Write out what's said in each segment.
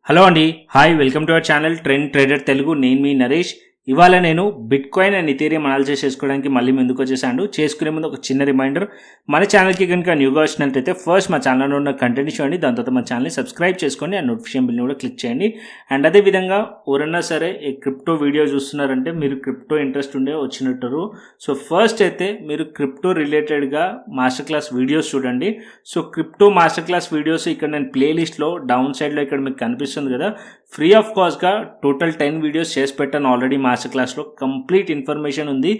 Hello అండి, hi, welcome to our channel trend trader Telugu. నేను మీ నరేష్. ఇవాళ నేను bit coin and Ethereum analysis చేసుకోవడానికి మళ్ళీ ముందుకు వచ్చేసాను. చేసుకునే ముందు ఒక చిన్న రిమైండర్, మన ఛానల్కి కనుక న్యూగా వచ్చినట్లయితే ఫస్ట్ మా ఛానల్లో ఉన్న కంటెంట్ చూడండి, దాని తర్వాత మా ఛానల్ని సబ్స్క్రైబ్ చేసుకోండి, అండ్ నోటిఫికేషన్ బిల్ని కూడా క్లిక్ చేయండి. అండ్ అదేవిధంగా ఎవరన్నా సరే ఈ క్రిప్టో వీడియో చూస్తున్నారంటే మీరు క్రిప్టో ఇంట్రెస్ట్ ఉండే వచ్చినట్టు. సో ఫస్ట్ అయితే మీరు క్రిప్టో రిలేటెడ్గా మాస్టర్ క్లాస్ వీడియోస్ చూడండి. So crypto master class videos ఇక్కడ నేను ప్లేలిస్ట్లో డౌన్ సైడ్లో ఇక్కడ మీకు కనిపిస్తుంది కదా, ఫ్రీ ఆఫ్ కాస్ట్గా టోటల్ 10 వీడియోస్ చేసి పెట్టాను ఆల్రెడీ. మాస్టర్ క్లాస్లో కంప్లీట్ ఇన్ఫర్మేషన్ ఉంది.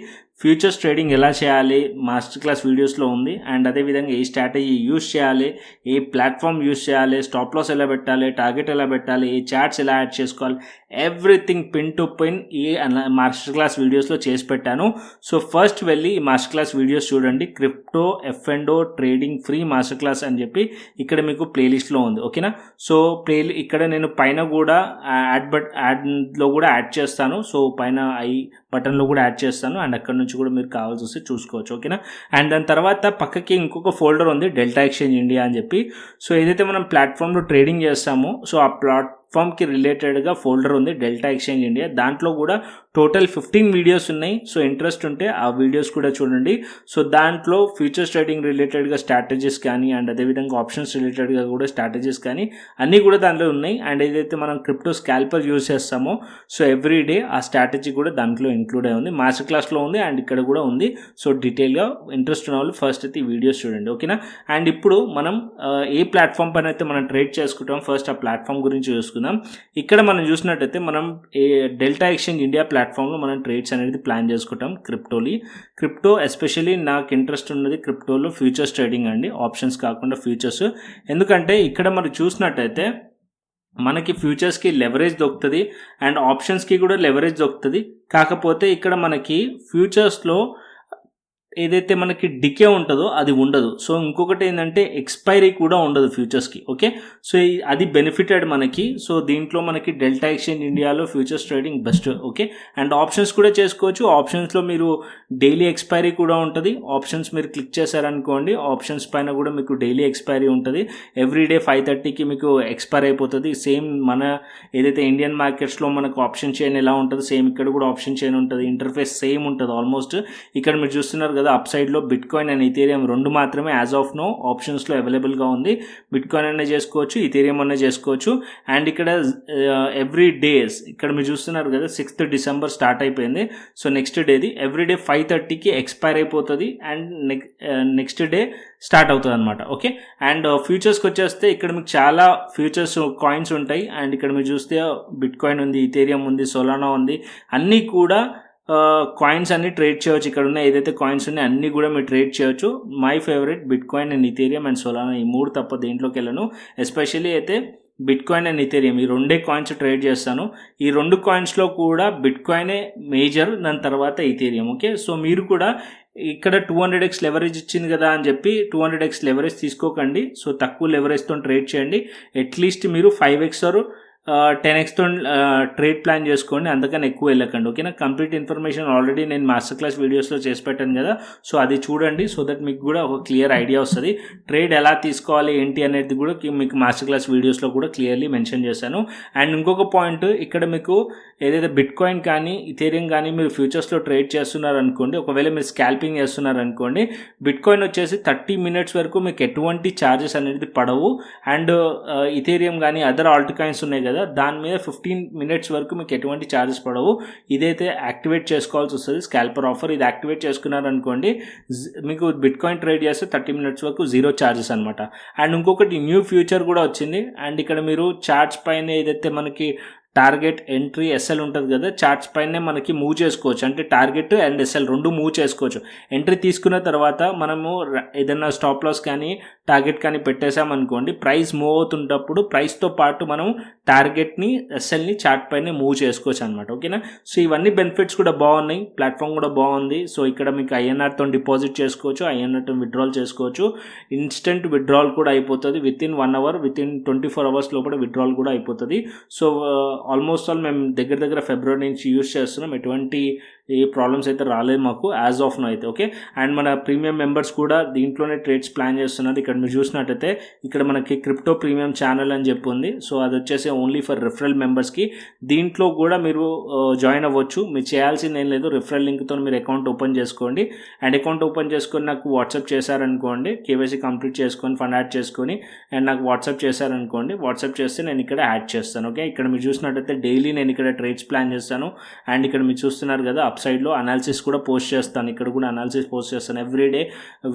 ఫ్యూచర్స్ ట్రేడింగ్ ఎలా చేయాలి మాస్టర్ క్లాస్ వీడియోస్లో ఉంది. అండ్ అదేవిధంగా ఏ స్ట్రాటజీ యూస్ చేయాలి, ఏ ప్లాట్ఫామ్ యూస్ చేయాలి, స్టాప్ లాస్ ఎలా పెట్టాలి, టార్గెట్ ఎలా పెట్టాలి, ఏ చార్ట్స్ ఎలా యాడ్ చేసుకోవాలి, ఎవ్రీథింగ్ పిన్ టు పిన్ ఈ మాస్టర్ క్లాస్ వీడియోస్లో చేసి పెట్టాను. సో ఫస్ట్ వెళ్ళి ఈ మాస్టర్ క్లాస్ వీడియోస్ చూడండి. Crypto ఎఫ్ఎండో trading free master class అని చెప్పి ఇక్కడ మీకు ప్లేలిస్ట్లో ఉంది, ఓకేనా. సో ఇక్కడ నేను పైన కూడా యాడ్లో కూడా యాడ్ చేస్తాను. సో పైన బటన్లో కూడా యాడ్ చేస్తాను, అండ్ అక్కడ నుంచి కూడా మీరు కావాల్సి వస్తే చూసుకోవచ్చు, ఓకేనా. అండ్ దాని తర్వాత పక్కకి ఇంకొక ఫోల్డర్ ఉంది, డెల్టా ఎక్స్చేంజ్ ఇండియా అని చెప్పి. సో ఏదైతే మనం ప్లాట్ఫామ్లో ట్రేడింగ్ చేస్తామో సో ఆ ప్లాట్ఫామ్కి రిలేటెడ్గా ఫోల్డర్ ఉంది, డెల్టా ఎక్స్చేంజ్ ఇండియా. దాంట్లో కూడా టోటల్ 15 వీడియోస్ ఉన్నాయి. సో ఇంట్రెస్ట్ ఉంటే ఆ వీడియోస్ కూడా చూడండి. సో దాంట్లో ఫ్యూచర్స్ ట్రేడింగ్ రిలేటెడ్గా స్ట్రాటజీస్ కానీ, అండ్ అదేవిధంగా ఆప్షన్స్ రిలేటెడ్గా కూడా స్ట్రాటజీస్ కానీ అన్నీ కూడా దాంట్లో ఉన్నాయి. అండ్ ఏదైతే మనం క్రిప్టో స్కాల్పర్ యూజ్ చేస్తామో సో ఎవ్రీ డే ఆ స్ట్రాటజీ కూడా దాంట్లో ఇంక్లూడ్ అయి ఉంది. మాస్టర్ క్లాస్లో ఉంది అండ్ ఇక్కడ కూడా ఉంది. సో డీటెయిల్గా ఇంట్రెస్ట్ ఉన్న వాళ్ళు ఫస్ట్ అయితే ఈ వీడియోస్ చూడండి, ఓకేనా. అండ్ ఇప్పుడు మనం ఏ ప్లాట్ఫామ్ పైన అయితే మనం ట్రేడ్ చేసుకుంటాం ఫస్ట్ ఆ ప్లాట్ఫామ్ గురించి చూసుకుందాం. ఇక్కడ మనం చూసినట్టయితే మనం డెల్టా ఎక్స్చేంజ్ ఇండియా ప్లాట్ఫామ్లో మనం ట్రేడ్స్ అనేది ప్లాన్ చేసుకుంటాం క్రిప్టో ఎస్పెషల్లీ నాకు ఇంట్రెస్ట్ ఉన్నది క్రిప్టోలో ఫ్యూచర్స్ ట్రేడింగ్ అండి, ఆప్షన్స్ కాకుండా ఫ్యూచర్స్. ఎందుకంటే ఇక్కడ మనం చూసినట్టయితే మనకి ఫ్యూచర్స్కి లెవరేజ్ దొరుకుతుంది అండ్ ఆప్షన్స్కి కూడా లెవరేజ్ దొరుకుతుంది. కాకపోతే ఇక్కడ మనకి ఫ్యూచర్స్లో ఏదైతే మనకి డికే ఉంటుందో అది ఉండదు. సో ఇంకొకటి ఏంటంటే ఎక్స్పైరీ కూడా ఉండదు ఫ్యూచర్స్కి, ఓకే. సో అది బెనిఫిటెడ్ మనకి. సో దీంట్లో మనకి డెల్టా ఎక్స్చేంజ్ ఇండియాలో futures trading best, okay. And options కూడా చేసుకోవచ్చు. ఆప్షన్స్లో మీరు డైలీ ఎక్స్పైరీ కూడా ఉంటుంది. ఆప్షన్స్ మీరు క్లిక్ చేశారనుకోండి, ఆప్షన్స్ పైన కూడా మీకు డైలీ ఎక్స్పైరీ ఉంటుంది. ఎవ్రీడే 5:30కి మీకు ఎక్స్పైర్ అయిపోతుంది. సేమ్ మన ఏదైతే ఇండియన్ మార్కెట్స్లో మనకు ఆప్షన్ చైన్ ఎలా ఉంటుంది సేమ్ ఇక్కడ కూడా ఆప్షన్ చైన్ ఉంటుంది. ఇంటర్ఫేస్ సేమ్ ఉంటుంది ఆల్మోస్ట్. ఇక్కడ మీరు చూస్తున్నారు కదా, అప్ సైడ్లో బిట్ కాయిన్ అండ్ ఇథీరియం రెండు మాత్రమే యాజ్ ఆఫ్ నో ఆప్షన్స్లో అవైలబుల్గా ఉంది. బిట్ కాయిన్ అనే చేసుకోవచ్చు, ఇథీరియం అనే చేసుకోవచ్చు. అండ్ ఇక్కడ ఎవ్రీ డేస్ ఇక్కడ మీరు చూస్తున్నారు కదా, 6th December స్టార్ట్ అయిపోయింది. సో నెక్స్ట్ డేది ఎవ్రీడే 5:30కి ఎక్స్పైర్ అయిపోతుంది అండ్ నెక్స్ట్ డే స్టార్ట్ అవుతుంది అనమాట, ఓకే. అండ్ ఫ్యూచర్స్కి వచ్చేస్తే ఇక్కడ మీకు చాలా ఫ్యూచర్స్ కాయిన్స్ ఉంటాయి. అండ్ ఇక్కడ మీరు చూస్తే బిట్ కాయిన్ ఉంది, ఇథీరియం ఉంది, సోలానా ఉంది, అన్నీ కూడా కాయిన్స్ అన్ని ట్రేడ్ చేయవచ్చు. ఇక్కడ ఉన్న ఏదైతే కాయిన్స్ ఉన్నాయో అన్నీ కూడా మీరు ట్రేడ్ చేయవచ్చు. My favourite bit coin and Ethereum and Solana, ఈ మూడు తప్ప దేంట్లోకి వెళ్ళను. ఎస్పెషల్లీ అయితే బిట్ కాయిన్ అండ్ ఇథీరియం ఈ రెండే కాయిన్స్ ట్రేడ్ చేస్తాను. ఈ రెండు కాయిన్స్లో కూడా బిట్ కాయినే మేజర్, దాని తర్వాత ఇథీరియం, ఓకే. సో మీరు కూడా ఇక్కడ 200x లెవరేజ్ ఇచ్చింది కదా అని చెప్పి 200x లెవరేజ్ తీసుకోకండి. సో తక్కువ లెవరేజ్తో ట్రేడ్ చేయండి. అట్లీస్ట్ మీరు 5x ఆర్ 10xతో ట్రేడ్ ప్లాన్ చేసుకోండి, అందుకని ఎక్కువ వెళ్ళకండి, ఓకేనా. కంప్లీట్ ఇన్ఫర్మేషన్ ఆల్రెడీ నేను మాస్టర్ క్లాస్ వీడియోస్లో చేసి పెట్టాను కదా, సో అది చూడండి. సో దట్ మీకు కూడా ఒక క్లియర్ ఐడియా వస్తుంది. ట్రేడ్ ఎలా తీసుకోవాలి ఏంటి అనేది కూడా మీకు మాస్టర్ క్లాస్ వీడియోస్లో కూడా క్లియర్లీ మెన్షన్ చేశాను. అండ్ ఇంకొక పాయింట్, ఇక్కడ మీకు ఏదైతే బిట్ కాయిన్ కానీ ఇథీరియం కానీ మీరు ఫ్యూచర్స్లో ట్రేడ్ చేస్తున్నారు అనుకోండి, ఒకవేళ మీరు స్కాల్పింగ్ చేస్తున్నారు అనుకోండి, బిట్ కాయిన్ వచ్చేసి 30 minutes వరకు మీకు ఎటువంటి ఛార్జెస్ అనేది పడవు. అండ్ ఇథీరియం కానీ అదర్ ఆల్ట్ కాయిన్స్ ఉన్నాయి కదా, దాని మీద 15 minutes వరకు మీకు ఎటువంటి ఛార్జెస్ పడవు. ఇదైతే యాక్టివేట్ చేసుకోవాల్సి వస్తుంది, స్కాల్పర్ ఆఫర్. ఇది యాక్టివేట్ చేసుకున్నారనుకోండి మీకు బిట్ కాయిన్ ట్రేడ్ చేస్తే 30 minutes వరకు 0 ఛార్జెస్ అనమాట. అండ్ ఇంకొకటి న్యూ ఫ్యూచర్ కూడా వచ్చింది. అండ్ ఇక్కడ మీరు చార్ట్స్ పైన ఏదైతే మనకి టార్గెట్ ఎంట్రీ ఎస్ఎల్ ఉంటుంది కదా, చార్ట్స్ పైనే మనకి మూవ్ చేసుకోవచ్చు. అంటే టార్గెట్ అండ్ ఎస్ఎల్ రెండు మూవ్ చేసుకోవచ్చు. ఎంట్రీ తీసుకున్న తర్వాత మనము ఏదైనా స్టాప్ లాస్ కానీ టార్గెట్ కానీ పెట్టేసామనుకోండి, ప్రైస్ మూవ్ అవుతుంటప్పుడు ప్రైస్తో పాటు మనం టార్గెట్ని ఎస్ఎల్ని చార్ట్ పైన మూవ్ చేసుకోవచ్చు అనమాట, ఓకేనా. సో ఇవన్నీ బెనిఫిట్స్ కూడా బాగున్నాయి, ప్లాట్ఫామ్ కూడా బాగుంది. సో ఇక్కడ మీకు ఐఎన్ఆర్తో డిపాజిట్ చేసుకోవచ్చు, ఐఎన్ఆర్తో విత్డ్రాల్ చేసుకోవచ్చు. ఇన్స్టెంట్ విత్డ్రాల్ కూడా అయిపోతుంది. వితిన్ 1 hour, వితిన్ 24 hours లోపల విత్డ్రాల్ కూడా అయిపోతుంది. సో ఆల్మోస్ట్ ఆల్ మేము దగ్గర February నుంచి యూస్ చేస్తున్నాం. ఎటువంటి ఏ ప్రాబ్లమ్స్ అయితే రాలేదు మాకు యాజ్ ఆఫ్ నో అయితే. ఓకే, అండ్ మన ప్రీమియం మెంబర్స్ కూడా దీంట్లోనే ట్రేడ్స్ ప్లాన్ చేస్తున్నారు. ఇక్కడ మీరు చూసినట్టయితే ఇక్కడ మనకి క్రిప్టో ప్రీమియం ఛానల్ అని చెప్పి ఉంది. సో అది వచ్చేసి ఓన్లీ ఫర్ రిఫరల్ మెంబర్స్కి. దీంట్లో కూడా మీరు జాయిన్ అవ్వచ్చు. మీరు చేయాల్సింది ఏం లేదు, రిఫరల్ లింక్తో మీరు అకౌంట్ ఓపెన్ చేసుకోండి. అండ్ అకౌంట్ ఓపెన్ చేసుకొని నాకు వాట్సాప్ చేశారనుకోండి, కేవైసీ కంప్లీట్ చేసుకొని ఫండ్ యాడ్ చేసుకొని అండ్ నాకు వాట్సాప్ చేశారనుకోండి, వాట్సాప్ చేస్తే నేను ఇక్కడ యాడ్ చేస్తాను. ఓకే, ఇక్కడ మీరు చూసినట్టయితే డైలీ నేను ఇక్కడ ట్రేడ్స్ ప్లాన్ చేస్తాను. అండ్ ఇక్కడ మీరు చూస్తున్నారు కదా అప్ సైడ్లో అనాలిసిస్ కూడా పోస్ట్ చేస్తాను. ఇక్కడ కూడా అనాలిసిస్ పోస్ట్ చేస్తాను ఎవ్రీడే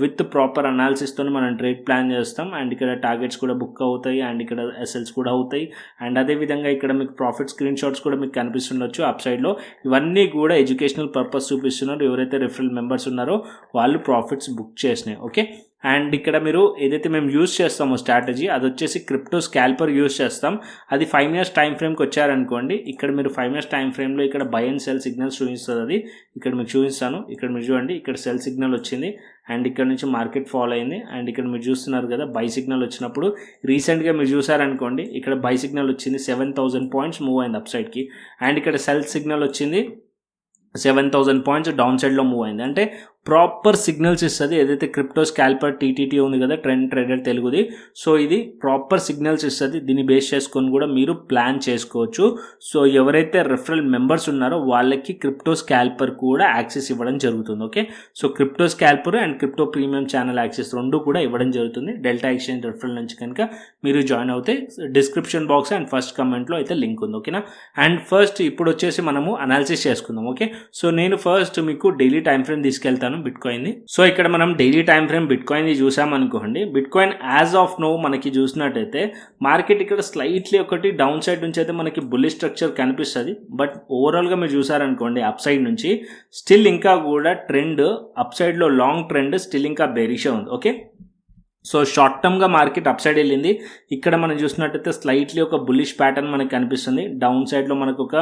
విత్ ప్రాపర్ అనాలిసిస్తో మనం ట్రేడ్ ప్లాన్ చేస్తాం. అండ్ ఇక్కడ టార్గెట్స్ కూడా బుక్ అవుతాయి అండ్ ఇక్కడ ఎస్ఎల్స్ కూడా అవుతాయి. అండ్ అదేవిధంగా ఇక్కడ మీకు ప్రాఫిట్ స్క్రీన్ షాట్స్ కూడా మీకు కనిపిస్తుండొచ్చు అప్ సైడ్లో. ఇవన్నీ కూడా ఎడ్యుకేషనల్ పర్పస్ చూపిస్తున్నారు. ఎవరైతే రిఫరల్ మెంబర్స్ ఉన్నారో వాళ్ళు ప్రాఫిట్స్ బుక్ చేసినాయి. ఓకే, అండ్ ఇక్కడ మీరు ఏదైతే మేము యూజ్ చేస్తామో స్ట్రాటజీ అది వచ్చేసి క్రిప్టో స్కాల్పర్ యూజ్ చేస్తాం. అది 5 years టైం ఫ్రేమ్కి వచ్చారనుకోండి, ఇక్కడ మీరు 5 years టైం ఫ్రేమ్లో ఇక్కడ బై అండ్ సెల్ సిగ్నల్స్ చూపిస్తుంది. అది ఇక్కడ మీకు చూపిస్తాను. ఇక్కడ మీరు చూడండి, ఇక్కడ సెల్ సిగ్నల్ వచ్చింది అండ్ ఇక్కడ నుంచి మార్కెట్ ఫాలో అయింది. అండ్ ఇక్కడ మీరు చూస్తున్నారు కదా బై సిగ్నల్ వచ్చినప్పుడు రీసెంట్గా మీరు చూసారనుకోండి, ఇక్కడ బై సిగ్నల్ వచ్చింది 7,000 points మూవ్ అయింది అప్ సైడ్కి. అండ్ ఇక్కడ సెల్ సిగ్నల్ వచ్చింది 7,000 points డౌన్ సైడ్లో మూవ్ అయింది. అంటే ప్రాపర్ సిగ్నల్స్ ఇస్తుంది. ఏదైతే క్రిప్టో స్కాల్పర్ టీటీటీ ఉంది కదా, ట్రెండ్ ట్రేడర్ తెలుగుది, సో ఇది ప్రాపర్ సిగ్నల్స్ ఇస్తుంది. దీన్ని బేస్ చేసుకొని కూడా మీరు ప్లాన్ చేసుకోవచ్చు. సో ఎవరైతే రిఫరల్ మెంబర్స్ ఉన్నారో వాళ్ళకి క్రిప్టో స్కాల్పర్ కూడా యాక్సెస్ ఇవ్వడం జరుగుతుంది. Okay, so crypto స్కాల్పర్ and crypto premium channel access రెండు కూడా ఇవ్వడం జరుగుతుంది. డెల్టా ఎక్స్చేంజ్ రిఫరల్ నుంచి కనుక మీరు జాయిన్ అవుతే డిస్క్రిప్షన్ బాక్స్ అండ్ ఫస్ట్ కమెంట్లో అయితే లింక్ ఉంది. ఓకేనా, అండ్ ఫస్ట్ ఇప్పుడు వచ్చేసి మనము అనాలిసిస్ చేసుకుందాం. ఓకే, సో నేను ఫస్ట్ మీకు డైలీ టైం ఫ్రేమ్ తీసుకెళ్తాను బిట్ కాయిన్ ని. సో ఇక్కడ మనం daily time frame bitcoin ని చూసామనుకోండి, bitcoin as of now మనకి చూసినట్టయితే మార్కెట్ ఇక్కడ స్లైట్లీ ఒకటి డౌన్ సైడ్ నుంచి అయితే మనకి బుల్లిష్ స్ట్రక్చర్ కనిపిస్తుంది. బట్ ఓవరాల్ గా మీరు చూసారనుకోండి అప్ సైడ్ నుంచి స్టిల్ ఇంకా కూడా ట్రెండ్ అప్ సైడ్ లో లాంగ్ ట్రెండ్ స్టిల్ ఇంకా బేరిష్ ఉంది. ఓకే, సో షార్ట్ టర్మ్గా మార్కెట్ అప్ సైడ్ వెళ్ళింది. ఇక్కడ మనం చూసినట్టయితే స్లైట్లీ ఒక బుల్లిష్ ప్యాటర్న్ మనకి కనిపిస్తుంది. డౌన్ సైడ్లో మనకు ఒక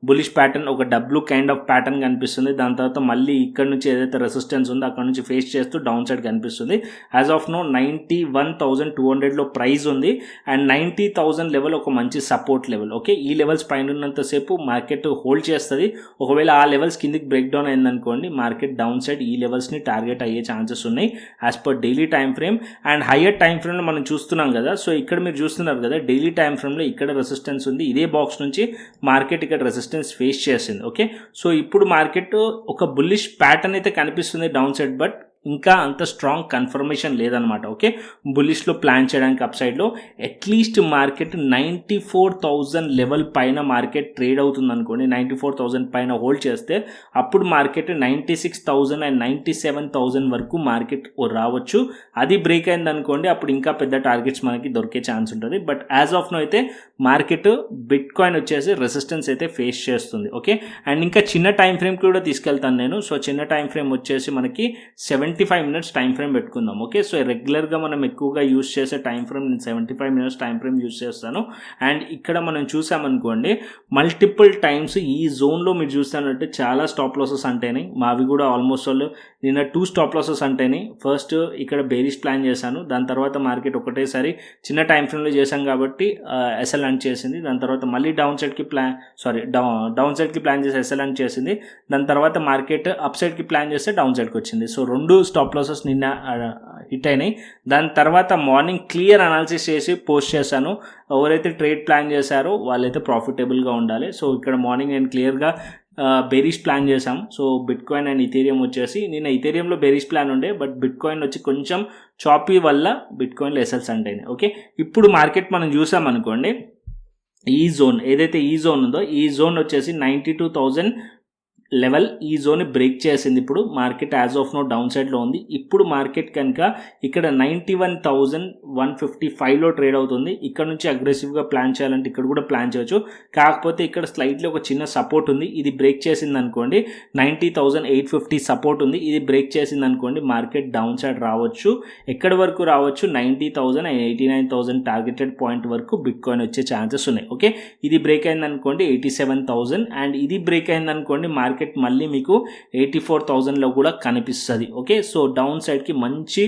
బుల్లిష్ ప్యాటర్న్, ఒక డబ్ల్యూ కైండ్ ఆఫ్ ప్యాటర్న్ కనిపిస్తుంది. దాని తర్వాత మళ్ళీ ఇక్కడ నుంచి ఏదైతే రెసిస్టెన్స్ ఉందో అక్కడ నుంచి ఫేస్ చేస్తూ డౌన్ సైడ్ కనిపిస్తుంది. యాజ్ ఆఫ్ నో 91,200లో ప్రైస్ ఉంది అండ్ 90,000 లెవెల్ ఒక మంచి సపోర్ట్ లెవెల్. ఓకే, ఈ లెవెల్స్ పైన ఉన్నంతసేపు మార్కెట్ హోల్డ్ చేస్తుంది. ఒకవేళ ఆ లెవెల్స్ కిందికి బ్రేక్ డౌన్ అయిందనుకోండి, మార్కెట్ డౌన్ సైడ్ ఈ లెవెల్స్ని టార్గెట్ అయ్యే ఛాన్సెస్ ఉన్నాయి as per daily time frame. And higher time ఫ్రేమ్లో మనం చూస్తున్నాం కదా, సో ఇక్కడ మీరు చూస్తున్నారు కదా డైలీ టైం ఫ్రేమ్లో ఇక్కడ రెసిస్టెన్స్ ఉంది. ఇదే బాక్స్ నుంచి మార్కెట్ ఇక్కడ రెసిస్టెన్స్ ఫేస్ చేసింది. ఓకే, సో ఇప్పుడు మార్కెట్ ఒక బుల్లిష్ ప్యాటర్న్ అయితే కనిపిస్తుంది డౌన్ సైడ్, బట్ ఇంకా అంత స్ట్రాంగ్ కన్ఫర్మేషన్ లేదనమాట. ఓకే, బుల్లిష్లో ప్లాన్ చేయడానికి అప్ సైడ్లో అట్లీస్ట్ మార్కెట్ 94,000 లెవెల్ పైన మార్కెట్ ట్రేడ్ అవుతుంది అనుకోండి. 94,000 పైన హోల్డ్ చేస్తే అప్పుడు మార్కెట్ 96,000 అండ్ 97,000 వరకు మార్కెట్ రావచ్చు. అది బ్రేక్ అయింది అనుకోండి, అప్పుడు ఇంకా పెద్ద టార్గెట్స్ మనకి దొరికే ఛాన్స్ ఉంటుంది. బట్ యాజ్ ఆఫ్ నో అయితే మార్కెట్ బిట్ కాయిన్ వచ్చేసి రెసిస్టెన్స్ అయితే ఫేస్ చేస్తుంది. ఓకే, అండ్ ఇంకా చిన్న టైం ఫ్రేమ్ కూడా తీసుకెళ్తాను నేను. సో చిన్న టైం ఫ్రేమ్ వచ్చేసి మనకి 75 minutes టైం ఫ్రేమ్ పెట్టుకుందాం. ఓకే, సో రెగ్యులర్గా మనం ఎక్కువగా యూజ్ చేసే టైం ఫ్రేమ్ నేను 75 minutes టైం ఫ్రేమ్ యూజ్ చేస్తాను. అండ్ ఇక్కడ మనం చూసామనుకోండి మల్టిపుల్ టైమ్స్ ఈ జోన్లో మీరు చూస్తానంటే చాలా స్టాప్ లాసెస్ అంటేనే మావి కూడా ఆల్మోస్ట్ వాళ్ళు నిన్న 2 స్టాప్ లాసెస్ అంటేనే. ఫస్ట్ ఇక్కడ బేరిష్ ప్లాన్ చేశాను, దాని తర్వాత మార్కెట్ ఒకటేసారి చిన్న టైం ఫ్రేమ్లో చేశాం కాబట్టి ఎస్ఎల్ అండ్ చేసింది. దాని తర్వాత మళ్ళీ డౌన్ సైడ్కి ప్లాన్ చేసి ఎస్ఎల్ అండ్ చేసింది. దాని తర్వాత మార్కెట్ అప్ సైడ్కి ప్లాన్ చేస్తే డౌన్ సైడ్కి వచ్చింది. సో 2 స్టాప్ లాసెస్ నిన్న హిట్ అయినాయి. దాని తర్వాత మార్నింగ్ క్లియర్ అనాలిసిస్ చేసి పోస్ట్ చేశాను. ఎవరైతే ట్రేడ్ ప్లాన్ చేశారో వాళ్ళైతే ప్రాఫిటబుల్గా ఉండాలి. సో ఇక్కడ మార్నింగ్ నేను క్లియర్గా బేరిష్ ప్లాన్ చేశాం. So bit coin and Ethereum వచ్చేసి నిన్న ఇథేరియంలో బేరిష్ ప్లాన్ ఉండే, బట్ బిట్ కాయిన్ వచ్చి కొంచెం చాపీ వల్ల బిట్ కాయిన్లో ఎస్ఎల్స్ అంటాయి. ఓకే, ఇప్పుడు మార్కెట్ మనం చూసాం అనుకోండి, ఈ జోన్ ఏదైతే ఈ జోన్ ఉందో ఈ జోన్ వచ్చేసి 92,000 లెవెల్ ఈ జోన్ బ్రేక్ చేసింది. ఇప్పుడు market as of now down సైడ్లో ఉంది. ఇప్పుడు మార్కెట్ కనుక ఇక్కడ 91,155లో ట్రేడ్ అవుతుంది. ఇక్కడ నుంచి అగ్రెసివ్గా ప్లాన్ చేయాలంటే ఇక్కడ కూడా ప్లాన్ చేయొచ్చు. కాకపోతే ఇక్కడ స్లైట్లీ ఒక చిన్న సపోర్ట్ ఉంది. ఇది బ్రేక్ చేసింది అనుకోండి 90,850 సపోర్ట్ ఉంది. ఇది బ్రేక్ చేసింది అనుకోండి మార్కెట్ డౌన్ సైడ్ రావచ్చు. ఎక్కడి వరకు రావచ్చు? 90,000 అండ్ 89,000 టార్గెటెడ్ పాయింట్ వరకు బిట్ కాయిన్ వచ్చే ఛాన్సెస్ ఉన్నాయి. ఓకే, ఇది బ్రేక్ అయింది అనుకోండి 87,000 అండ్ ఇది బ్రేక్ అయింది అనుకోండి మార్కెట్ మళ్ళీ మీకు 84,000లో కూడా కనిపిస్తుంది. ఓకే, సో డౌన్ సైడ్కి మంచి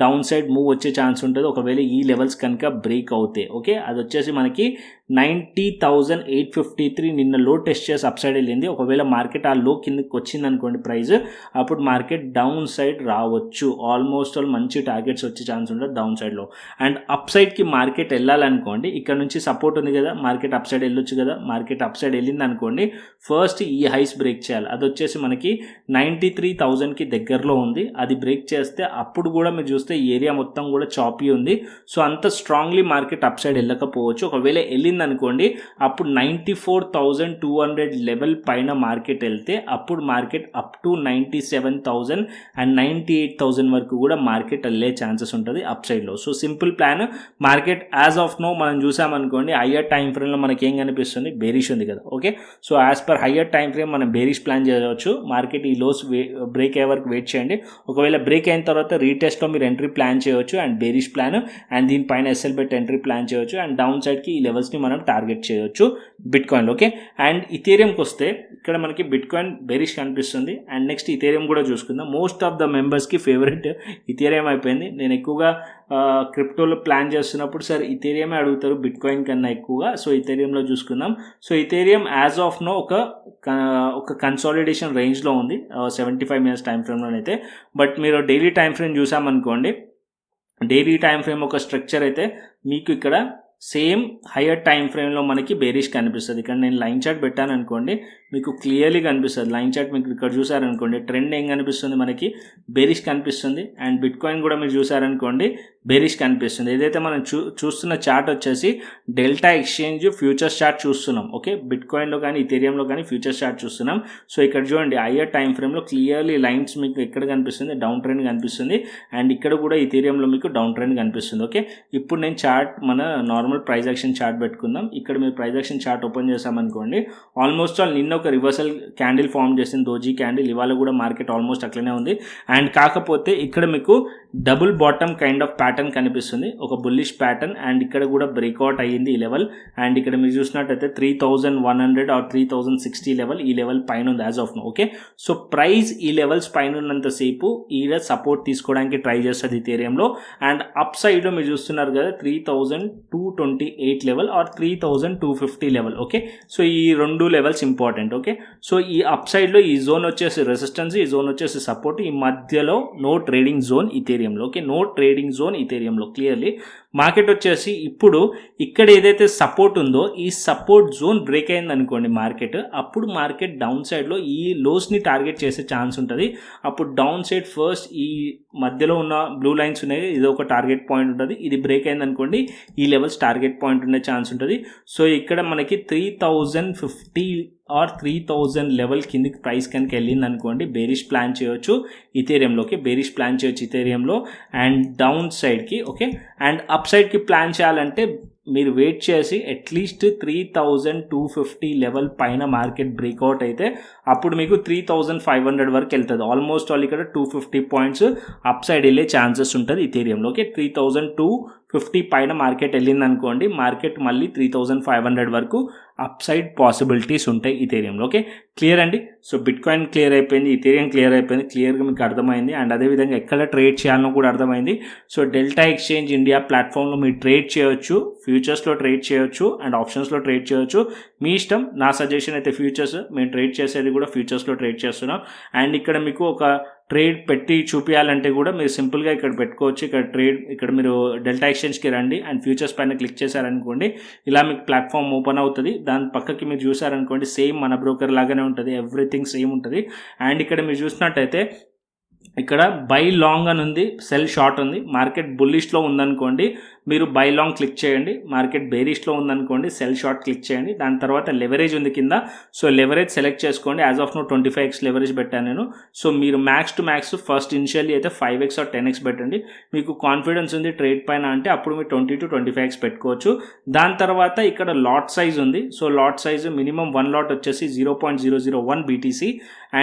డౌన్ సైడ్ మూవ్ వచ్చే ఛాన్స్ ఉంటుంది ఒకవేళ ఈ లెవెల్స్ కనుక బ్రేక్ అవుతాయి. ఓకే, అది వచ్చేసి మనకి 90,853 నిన్న లో టెస్ట్ చేసి అప్ సైడ్ వెళ్ళింది. ఒకవేళ మార్కెట్ ఆ లో కిందకి వచ్చింది అనుకోండి ప్రైస్, అప్పుడు మార్కెట్ డౌన్ సైడ్ రావచ్చు. ఆల్మోస్ట్ ఆల్ మంచి టార్గెట్స్ వచ్చే ఛాన్స్ ఉంటుంది డౌన్ సైడ్లో. అండ్ అప్ సైడ్కి మార్కెట్ వెళ్ళాలనుకోండి, ఇక్కడ నుంచి సపోర్ట్ ఉంది కదా, మార్కెట్ అప్ సైడ్ వెళ్ళొచ్చు కదా. మార్కెట్ అప్ సైడ్ వెళ్ళింది అనుకోండి, ఫస్ట్ ఈ హైస్ బ్రేక్ చేయాలి. అది వచ్చేసి మనకి 93,000కి దగ్గరలో ఉంది. అది బ్రేక్ చేస్తే అప్పుడు కూడా మీరు చూస్తే ఈ ఏరియా మొత్తం కూడా చాపీ ఉంది. సో అంత స్ట్రాంగ్లీ మార్కెట్ అప్ సైడ్ వెళ్ళకపోవచ్చు. ఒకవేళ వెళ్ళింది అనుకోండి, అప్పుడు 94,200 లెవెల్ పైన మార్కెట్ వెళ్తే అప్పుడు మార్కెట్ అప్ టు 97,000 అండ్ 98,000 వరకు కూడా మార్కెట్ వెళ్ళే ఛాన్సెస్ ఉంటుంది అప్ సైడ్లో. So simple plan. Market as of now మనం చూసామనుకోండి, హయ్యర్ టైం ఫ్రేమ్లో మనకి ఏం కనిపిస్తుంది, బేరిష్ ఉంది కదా. Okay, so as per higher time frame మనం బేరిష్ ప్లాన్ చేయవచ్చు. మార్కెట్ ఈ లోస్ బ్రేక్ అయ్యే వరకు వెయిట్ చేయండి. ఒకవేళ బ్రేక్ అయిన తర్వాత రీటెస్ట్లో మీరు ఎంట్రీ ప్లాన్ చేయవచ్చు అండ్ బేరిష్ ప్లాన్, అండ్ దీనిపైన ఎస్ఎల్ బెట్ ఎంట్రీ ప్లాన్ చేయవచ్చు. అండ్ డౌన్ సైడ్కి ఈ లెవెల్స్ని మనం టార్గెట్ చేయవచ్చు బిట్ కాయిన్లో. ఓకే, అండ్ ఇథేరియంకి వస్తే ఇక్కడ మనకి బిట్ కాయిన్ బేరిష్ కనిపిస్తుంది. అండ్ నెక్స్ట్ ఇథేరియం కూడా చూసుకుందాం. మోస్ట్ ఆఫ్ ద మెంబర్స్కి ఫేవరెట్ ఇథేరియం అయిపోయింది. నేను ఎక్కువగా క్రిప్టోలో ప్లాన్ చేస్తున్నప్పుడు సార్ ఇథేరియమే అడుగుతారు బిట్ కాయిన్ కన్నా ఎక్కువగా. సో ఇథేరియంలో చూసుకుందాం. So Ethereum as of now ఒక కన్సాలిడేషన్ రేంజ్లో ఉంది 75 మినిట్స్ టైం ఫ్రేమ్లోనైతే. బట్ మీరు డైలీ టైం ఫ్రేమ్ చూసామనుకోండి, డైలీ టైం ఫ్రేమ్ ఒక స్ట్రక్చర్ అయితే మీకు ఇక్కడ సేమ్ హయ్యర్ టైం ఫ్రేమ్లో మనకి బేరిష్ కనిపిస్తుంది. ఇక్కడ నేను లైన్ చార్ట్ పెట్టాను అనుకోండి, మీకు క్లియర్లీ కనిపిస్తుంది. లైన్ చార్ట్ మీకు ఇక్కడ చూసారనుకోండి, ట్రెండ్ ఏం కనిపిస్తుంది, మనకి బేరిష్ కనిపిస్తుంది. అండ్ బిట్ కాయిన్ కూడా మీరు చూసారనుకోండి, బేరిష్ కనిపిస్తుంది. ఏదైతే మనం చూస్తున్న చార్ట్ వచ్చేసి డెల్టా ఎక్స్చేంజ్ ఫ్యూచర్స్ చార్ట్ చూస్తున్నాం. ఓకే, బిట్ కాయిన్లో కానీ ఇథేరియంలో కానీ ఫ్యూచర్స్ చార్ట్ చూస్తున్నాం. సో ఇక్కడ చూడండి, హయ్యర్ టైం ఫ్రేమ్లో క్లియర్లీ లైన్స్ మీకు ఎక్కడ కనిపిస్తుంది, డౌన్ ట్రెండ్ కనిపిస్తుంది. అండ్ ఇక్కడ కూడా ఇథేరియంలో మీకు డౌన్ ట్రెండ్ కనిపిస్తుంది. ఓకే, ఇప్పుడు నేను చార్ట్ మన నార్మల్ ప్రైస్ యాక్షన్ చార్ట్ పెట్టుకుందాం. ఇక్కడ మీరు ప్రైస్ యాక్షన్ చార్ట్ ఓపెన్ చేసామనుకోండి, ఆల్మోస్ట్ ఆల్ నిన్న ఒక రివర్సల్ క్యాండిల్ ఫామ్ చేసింది, దోజీ క్యాండిల్. ఇవాళ కూడా మార్కెట్ ఆల్మోస్ట్ అట్లనే ఉంది. అండ్ కాకపోతే ఇక్కడ మీకు double bottom kind of pattern కనిపిస్తుంది, ఒక బుల్లిష్ ప్యాటర్న్. అండ్ ఇక్కడ కూడా బ్రేక్అవుట్ అయ్యింది ఈ లెవెల్. అండ్ ఇక్కడ మీరు చూసినట్టయితే 3,100 ఆర్ 3,060 లెవెల్, ఈ లెవెల్ పైన ఉంది as of now. Okay, so price ఈ లెవెల్స్ పైన ఉన్నంతసేపు ఈడ సపోర్ట్ తీసుకోవడానికి ట్రై చేస్తుంది ఇథేరియంలో. అండ్ అప్ సైడ్లో మీరు చూస్తున్నారు కదా 3,228 level or 3,250 level. Okay, so ఈ రెండు లెవెల్స్ ఇంపార్టెంట్. ఓకే, సో ఈ అప్ సైడ్లో ఈ జోన్ వచ్చేసి రెసిస్టెన్స్, ఈ జోన్ వచ్చేసి సపోర్ట్. ఈ మధ్యలో నో ట్రేడింగ్ జోన్ ఇథేరియంలో. ఓకే, నో ట్రేడింగ్ జోన్ ఇథేరియంలో క్లియర్లీ. మార్కెట్ వచ్చేసి ఇప్పుడు ఇక్కడ ఏదైతే సపోర్ట్ ఉందో ఈ సపోర్ట్ జోన్ బ్రేక్ అయింది అనుకోండి మార్కెట్, అప్పుడు మార్కెట్ డౌన్ సైడ్లో ఈ లోస్ని టార్గెట్ చేసే ఛాన్స్ ఉంటుంది. అప్పుడు డౌన్ సైడ్ ఫస్ట్ ఈ మధ్యలో ఉన్న బ్లూ లైన్స్ ఉన్నాయి, ఇది ఒక టార్గెట్ పాయింట్ ఉంటుంది. ఇది బ్రేక్ అయింది అనుకోండి, ఈ లెవెల్స్ టార్గెట్ పాయింట్ ఉండే ఛాన్స్ ఉంటుంది. సో ఇక్కడ మనకి 3,050 ఆర్ 3,000 లెవెల్ కిందికి ప్రైస్ కనుక వెళ్ళింది అనుకోండి, బేరిష్ ప్లాన్ చేయవచ్చు ఇథేరియంలోకి, బేరిష్ ప్లాన్ చేయవచ్చు ఇథేరియంలో అండ్ డౌన్ సైడ్కి. ఓకే, అండ్ అప్ సైడ్కి ప్లాన్ చేయాలంటే మీరు వెయిట్ చేసి అట్లీస్ట్ 3,250 లెవెల్ పైన మార్కెట్ బ్రేక్అవుట్ అయితే అప్పుడు మీకు 3,500 వరకు వెళ్తుంది. ఆల్మోస్ట్ ఆల్ ఇక్కడ 250 పాయింట్స్ అప్ సైడ్ వెళ్ళే ఛాన్సెస్ ఉంటుంది ఇథేరియంలో. ఓకే, 3,250 పైన మార్కెట్ వెళ్ళింది అనుకోండి, మార్కెట్ మళ్ళీ 3,500 వరకు అప్ సైడ్ పాసిబిలిటీస్ ఉంటాయి ఇథేరియంలో. ఓకే, క్లియర్ అండి. సో బిట్ కాయిన్ క్లియర్ అయిపోయింది, ఇథేరియం క్లియర్ అయిపోయింది, క్లియర్గా మీకు అర్థమైంది. అండ్ అదేవిధంగా ఎక్కడ ట్రేడ్ చేయాలనో కూడా అర్థమైంది. సో డెల్టా ఎక్స్చేంజ్ ఇండియా ప్లాట్ఫామ్లో మీరు ట్రేడ్ చేయొచ్చు, ఫ్యూచర్స్లో ట్రేడ్ చేయొచ్చు అండ్ ఆప్షన్స్లో ట్రేడ్ చేయొచ్చు, మీ ఇష్టం. నా సజెషన్ అయితే ఫ్యూచర్స్, మేము ట్రేడ్ చేసేది కూడా ఫ్యూచర్స్లో ట్రేడ్ చేస్తున్నాం. అండ్ ఇక్కడ మీకు ఒక ట్రేడ్ పెట్టి చూపించాలంటే కూడా మీరు సింపుల్గా ఇక్కడ పెట్టుకోవచ్చు. ఇక్కడ మీరు డెల్టా ఎక్స్చేంజ్కి రండి అండ్ ఫ్యూచర్స్ పైన క్లిక్ చేశారనుకోండి, ఇలా మీకు ప్లాట్ఫామ్ ఓపెన్ అవుతుంది. దాని పక్కకి మీరు చూసారనుకోండి, సేమ్ మన బ్రోకర్ లాగానే ఉంటుంది, ఎవ్రీథింగ్ సేమ్ ఉంటుంది. అండ్ ఇక్కడ మీరు చూసినట్టయితే ఇక్కడ బై లాంగ్ అని ఉంది, సెల్ షార్ట్ ఉంది. మార్కెట్ బుల్లిష్లో ఉందనుకోండి, మీరు బై లాంగ్ క్లిక్ చేయండి. మార్కెట్ బేరిష్లో ఉందనుకోండి, సెల్ షార్ట్ క్లిక్ చేయండి. దాని తర్వాత లెవరేజ్ ఉంది కింద, సో లెవరేజ్ సెలెక్ట్ చేసుకోండి. As of now 25x leverage పెట్టాను నేను. సో మీరు max to max first initially అయితే 5x ఆర్ 10x పెట్టండి. మీకు కాన్ఫిడెన్స్ ఉంది ట్రేడ్ పైన అంటే అప్పుడు మీరు 20 to 25x పెట్టుకోవచ్చు. దాని తర్వాత ఇక్కడ లాట్ సైజ్ ఉంది. So lot size minimum 1 lot వచ్చేసి 0.001 BTC.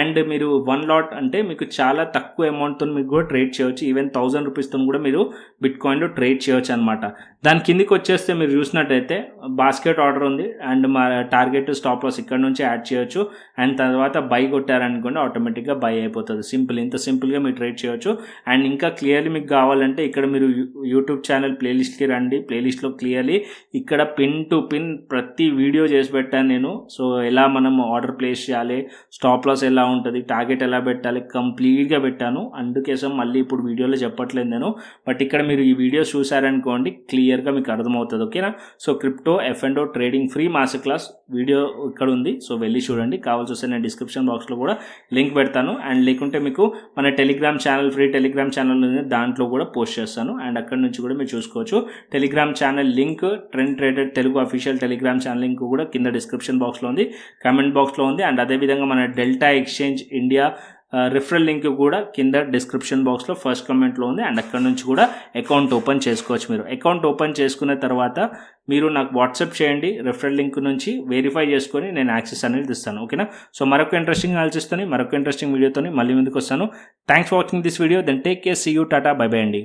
అండ్ మీరు 1 లాట్ అంటే మీకు చాలా తక్కువ అమౌంట్తో మీకు కూడా ట్రేడ్ చేయవచ్చు. ఈవెన్ 1,000 రూపీస్తో కూడా మీరు బిట్కాయిన్లో ట్రేడ్ చేయొచ్చు అనమాట. దాని కిందికి వచ్చేస్తే మీరు చూసినట్టయితే బాస్కెట్ ఆర్డర్ ఉంది అండ్ మా టార్గెట్ స్టాప్ లాస్ ఇక్కడ నుంచి యాడ్ చేయొచ్చు అండ్ తర్వాత బై కొట్టారనుకోండి ఆటోమేటిక్గా బై అయిపోతుంది. ఇంత సింపుల్గా మీరు ట్రేడ్ చేయొచ్చు. అండ్ ఇంకా క్లియర్లీ మీకు కావాలంటే ఇక్కడ మీరు యూట్యూబ్ ఛానల్ ప్లేలిస్ట్కి రండి. ప్లేలిస్ట్లో క్లియర్లీ ఇక్కడ పిన్ టు పిన్ ప్రతి వీడియో చేసి పెట్టాను నేను. సో ఎలా మనం ఆర్డర్ ప్లేస్ చేయాలి, స్టాప్ లాస్ ఎలా ఉంటుంది, టార్గెట్ ఎలా పెట్టాలి, కంప్లీట్గా పెట్టాను. అందుకోసం మళ్ళీ ఇప్పుడు వీడియోలో చెప్పట్లేదు నేను, బట్ ఇక్కడ మీరు ఈ వీడియోస్ చూసారనుకోండి క్లియర్గా మీకు అర్థమవుతుంది. ఓకేనా? So crypto F&O trading free master class video ఇక్కడ ఉంది. సో వెళ్ళి చూడండి. కావాల్సి వస్తే నేను డిస్క్రిప్షన్ బాక్స్లో కూడా లింక్ పెడతాను. అండ్ లేకుంటే మీకు మన Telegram channel free Telegram channel ఉంది, దాంట్లో కూడా పోస్ట్ చేస్తాను. అండ్ అక్కడ నుంచి కూడా మీరు చూసుకోవచ్చు. Telegram channel link trend trader Telugu official Telegram channel link కూడా కింద డిస్క్రిప్షన్ బాక్స్లో ఉంది, కామెంట్ బాక్స్లో ఉంది. అండ్ అదేవిధంగా మన delta exchange India referral link కూడా కింద డిస్క్రిప్షన్ బాక్స్లో ఫస్ట్ కమెంట్లో ఉంది. అండ్ అక్కడ నుంచి కూడా అకౌంట్ ఓపెన్ చేసుకోవచ్చు. మీరు అకౌంట్ ఓపెన్ చేసుకున్న తర్వాత మీరు నాకు వాట్సాప్ చేయండి. రిఫరల్ లింక్ నుంచి వెరిఫై చేసుకొని నేను యాక్సెస్ అనేది ఇస్తాను. ఓకేనా? సో మరొక ఇంట్రెస్టింగ్ అనాలిసిస్తోని మరొక ఇంట్రెస్టింగ్ వీడియోతో మళ్ళీ ముందుకు వస్తాను. Thanks for watching this video. Then take care, see you, tata, bye bye అండి.